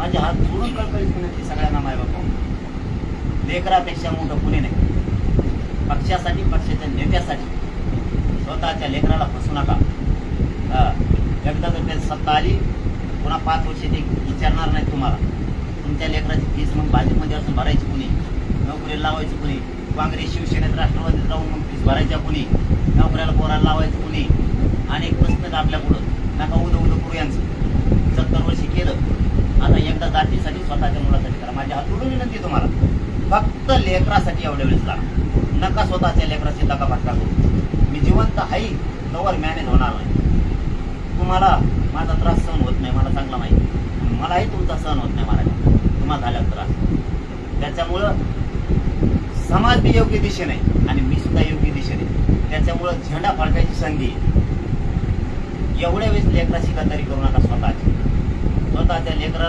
माझे हात जोडून कळकळीत विनंती सगळ्यांना मायबापा, लेकरापेक्षा मोठं कुणी नाही. पक्षासाठी, पक्षाच्या नेत्यासाठी स्वतःच्या लेकराला फसू नका. एकदा जर त्याची सत्ता आली पुन्हा 5 वर्ष ते विचारणार नाही तुम्हाला. तुमच्या लेकराची फीस मग भाजपमध्ये असून भरायची कुणी, नोकरीला लावायची कुणी, काँग्रेस शिवसेनेत राष्ट्रवादीत राहून मग फीस भरायच्या कुणी, नोकऱ्याला पोराला लावायचं कुणी. अनेक प्रश्न आपल्या पुढं. नका उदं करू यांचं. 70 वर्ष केलं, आता एकदा जातीसाठी स्वतःच्या मुलासाठी करा. माझ्या हात जोडून विनंती तुम्हाला, फक्त लेकरासाठी एवढ्या वेळेस लागा. नका स्वतःच्या लेकराची दगाफटका करू. मी जिवंत आहे तोवर मॅनेज होणार नाही. तुम्हाला माझा त्रास सहन होत नाही, मला चांगला माहिती. मलाही तुमचा सहन होत नाही महाराज, तुम्हाला झाला त्रास. त्याच्यामुळं समाज बी योग्य दिशेने आणि मी सुद्धा योग्य दिशेने. त्याच्यामुळं झेंडा फडकायची संधी. एवढ्या वेळेस लेकराची गद्दारी करू नका. स्वतःच्या लेकराला